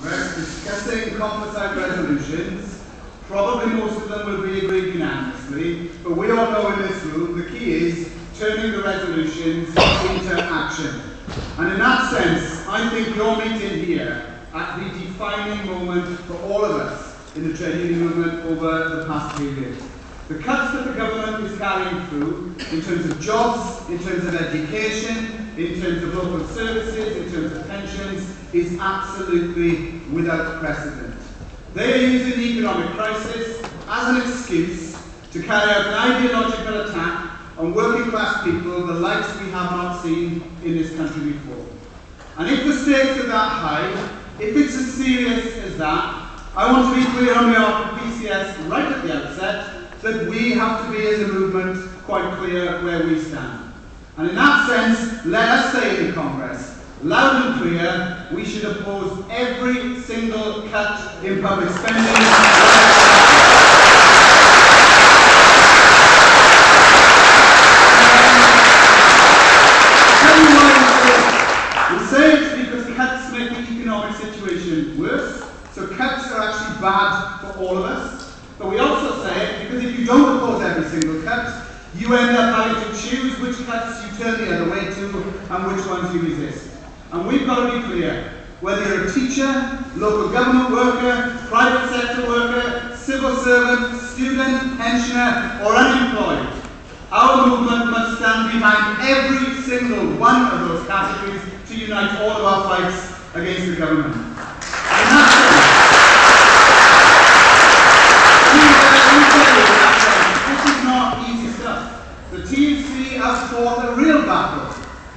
Discussing composite resolutions. Probably most of them will be agreed unanimously, but we all know in this room the key is turning the resolutions into action. And in that sense, I think your meeting here at the defining moment for all of us in the trade union movement over the past period. The cuts that the government is carrying through in terms of jobs, in terms of education, in terms of local services, in terms of pensions, is absolutely without precedent. They are using the economic crisis as an excuse to carry out an ideological attack on working class people, the likes we have not seen in this country before. And if the stakes are that high, if it's as serious as that, I want to be clear on behalf of PCS right at the outset that we have to be as a movement quite clear where we stand. And in that sense, let us say in Congress, loud and clear, we should oppose every single cut in public spending. We say it's because cuts make the economic situation worse, so cuts are actually bad for all of us. But we also say it because if you don't oppose every single cut, you end up having to choose which cuts you turn the other way to and which ones you resist. And we've got to be clear, whether you're a teacher, local government worker, private sector worker, civil servant, student, pensioner or unemployed, our movement must stand behind every single one of those categories to unite all of our fights against the government. And that's this is not easy stuff. The TUC has fought a real battle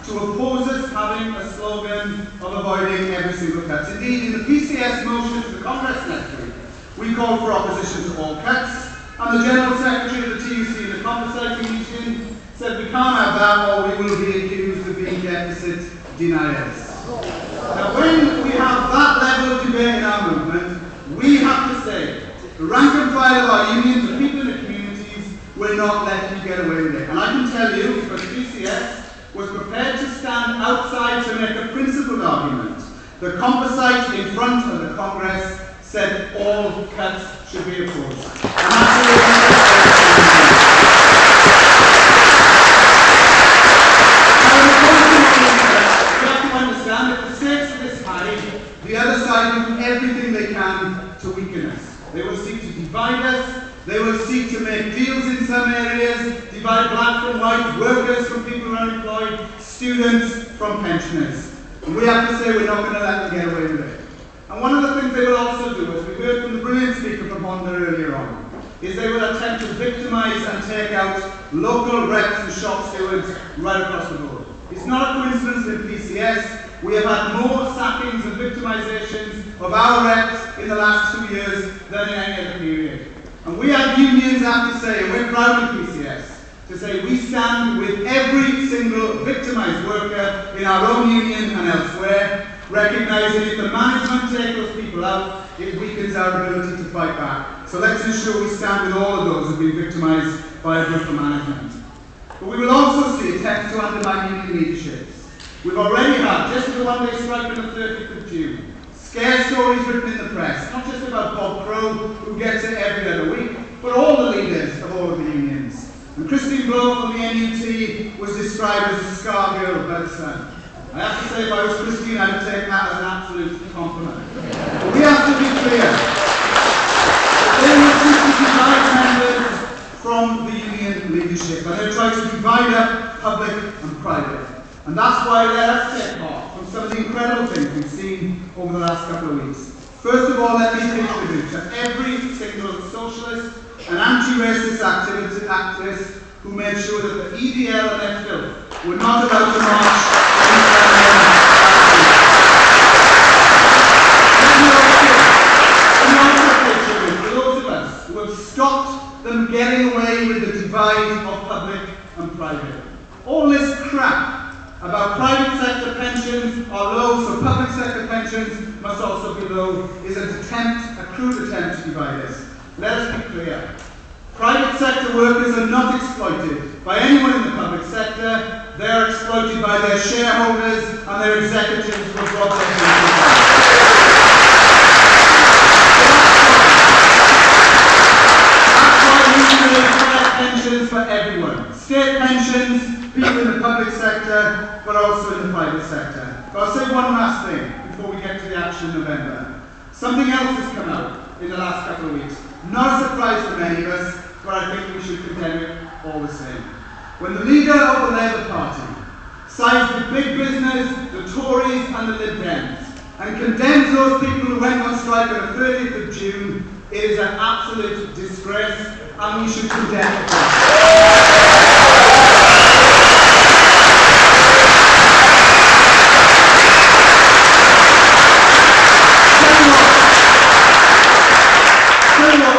to oppose us having a slogan of avoiding every single cut. Indeed, in the PCS motion to the Congress next week, we called for opposition to all cuts, and the General Secretary of the TUC in the compensating meeting said we can't have that or we will be accused of being deficit deniers. Now when we have that level of debate in our movement, we have to say the rank and file of our unions, the people in the communities, will not let you get away with it. And I can tell you, because PCS was prepared to stand outside to make a principled argument, the composite in front of the Congress said all cuts should be opposed. And that's the we have to understand that the stakes are this high, the other side will do everything they can to weaken us. They will seek to divide us, they will seek to make deals in some areas, divide black from white, workers from people who are unemployed, students from pensioners. And we have to say we're not going to let them get away with it. And one of the things they will also do, as we heard from the brilliant speaker from Honda earlier on, is they will attempt to victimise and take out local reps and shop stewards right across the board. It's not a coincidence in PCS. We have had more sackings and victimisations of our reps in the last 2 years than in any other period. And we have unions, I have to say, and we're proud in PCS, to say we stand with every single victimised worker in our own union and elsewhere, recognising if the management take those people out, it weakens our ability to fight back. So let's ensure we stand with all of those who have been victimised by a brutal management. But we will also see attempts to undermine union leaderships. We've already had, just the one-day strike on the 30th of June, scare stories written in the press, not just about Bob Crow, who gets it every other week, but all the leaders of all of the unions. And Christine Blow from the NUT was described as a scar girl by the Sun. I have to say, if I was Christine, I would take that as an absolute compliment. But we have to be clear. They will seek to divide members from the union leadership, and they try to divide up public and private. And that's why let us take heart from some of the incredible things we've seen over the last couple of weeks. First of all, let me pay tribute to every single socialist and anti-racist activist who made sure that the EDL and their filth were not allowed to march. Let me also pay tribute to those of us who have stopped them getting away with the divide of public and private. All this crap about private sector pensions are low, so public sector pensions must also be low, is an attempt, a crude attempt to divide us. Let us be clear. Private sector workers are not exploited by anyone in the public sector. They are exploited by their shareholders and their executives who have brought them to the people in the public sector, but also in the private sector. But I'll say one last thing before we get to the action in November. Something else has come out in the last couple of weeks. Not a surprise for many of us, but I think we should condemn it all the same. When the leader of the Labour Party sides with big business, the Tories and the Lib Dems, and condemns those people who went on strike on the 30th of June, it is an absolute disgrace, and we should condemn it.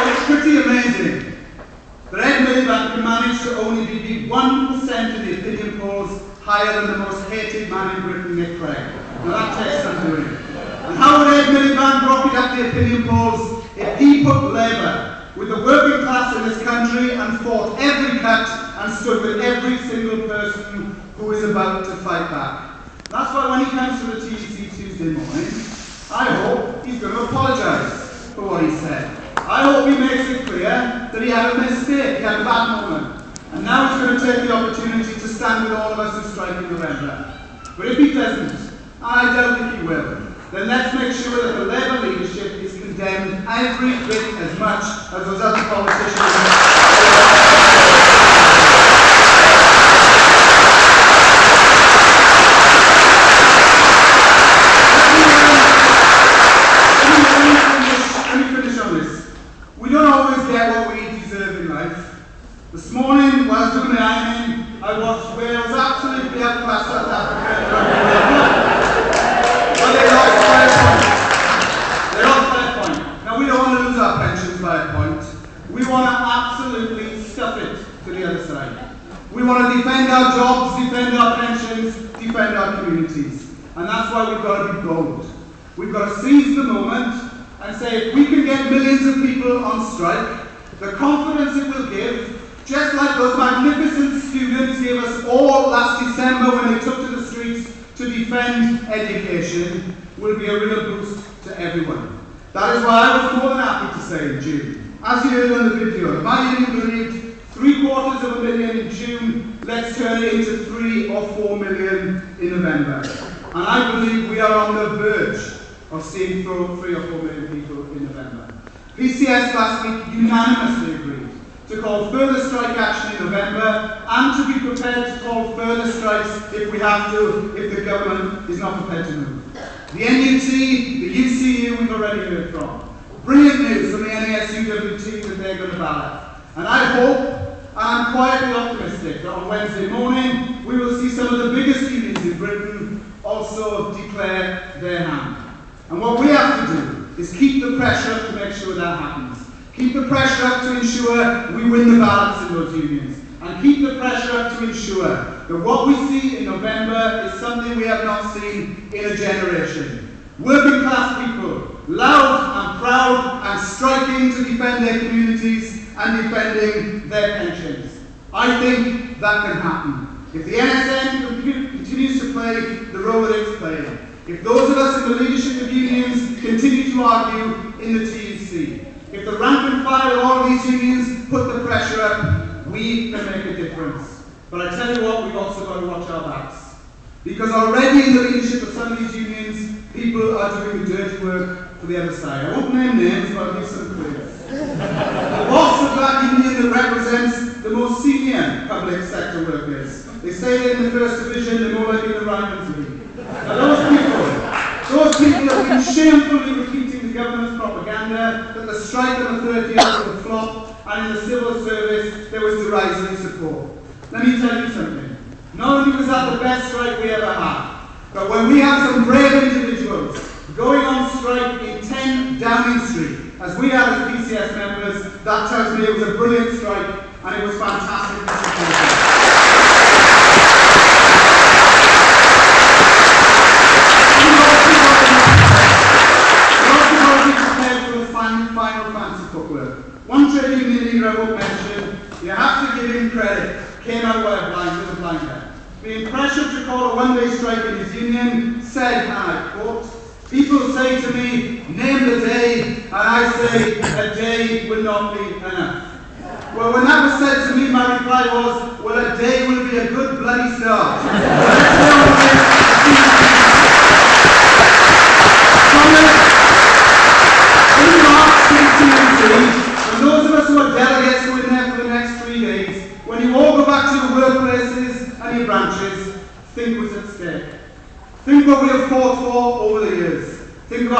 It's pretty amazing that Ed Miliband can manage to only be 1% in the opinion polls higher than the most hated man in Britain, Nick Clegg. Now that takes some doing. And how would Ed Miliband rocket up the opinion polls if he put Labour with the working class in this country and fought every cut and stood with every single person who is about to fight back? That's why when he comes to the TUC Tuesday morning, I hope he's going to apologise for what he said. I hope he makes it clear that he had a mistake, he had a bad moment. And now he's going to take the opportunity to stand with all of us who strike in November. But if he doesn't, and I don't think he will, then let's make sure that the Labour leadership is condemned every bit as much as those other politicians. This morning, while I was doing the ironing, I watched Wales absolutely outclass South Africa. Well, they lost by a point. Now, we don't want to lose our pensions by a point. We want to absolutely stuff it to the other side. We want to defend our jobs, defend our pensions, defend our communities. And that's why we've got to be bold. We've got to seize the moment and say, if we can get millions of people on strike, the confidence it will give, just like those magnificent students gave us all last December when they took to the streets to defend education, will be a real boost to everyone. That is why I was more than happy to say in June, as you heard on the video, my union believed 750,000 in June, let's turn it into 3 or 4 million in November. And I believe we are on the verge of seeing 3 or 4 million people in November. PCS last week unanimously agreed to call further strike action in November and to be prepared to call further strikes if we have to, if the government is not prepared to move. The NUT, the UCU we've already heard from. Brilliant news from the NSSN that they're going to ballot. And I hope, and I'm quietly optimistic, that on Wednesday morning we will see some of the biggest unions in Britain also declare their hand. And what we have to do is keep the pressure up to make sure that happens. Keep the pressure up to ensure we win the ballots in those unions. And keep the pressure up to ensure that what we see in November is something we have not seen in a generation. Working class people, loud and proud and striking to defend their communities and defending their pensions. I think that can happen. If the NSSN continues to play the role that it's playing, if those of us in the leadership of unions continue to argue in the TUC, if the rank and file of all of these unions put the pressure up, we can make a difference. But I tell you what, we've also got to watch our backs. Because already in the leadership of some of these unions, people are doing the dirty work for the other side. I won't name names, but I'll give some clues. The boss of that union that represents the most senior public sector workers. They say they're in the first division, they're more like in the Rhinelands League. Now those people have been shamefully repeating the government's propaganda that the strike on the 30th was a flop and in the civil service there was derisory support. Let me tell you something. Not only was that the best strike we ever had, but when we have some brave individuals going on strike in 10 Downing Street, as we are as PCS members, that tells me it was a brilliant strike and it was fantastic to support. Final fancy footwork. One trade union leader I won't mention, you have to give him credit, came out with a blind guy. Being pressured to call a one-day strike in his union, said, and I quote, people say to me, name the day, and I say, a day will not be enough. Well, when that was said to me, my reply was, well, a day will be a good bloody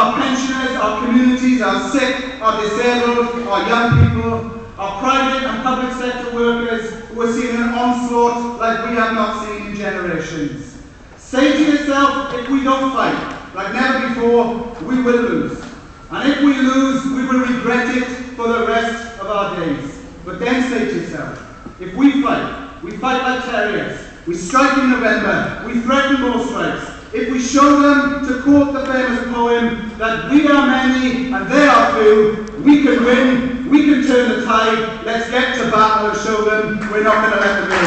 our pensioners, our communities, our sick, our disabled, our young people, our private and public sector workers who are seeing an onslaught like we have not seen in generations. Say to yourself, if we don't fight, like never before, we will lose. And if we lose, we will regret it for the rest of our days. But then say to yourself, if we fight like terriers, we strike in November, we threaten more strikes. If we show them, to quote the famous poem, that we are many and they are few, we can win, we can turn the tide. Let's get to battle and show them we're not going to let them win.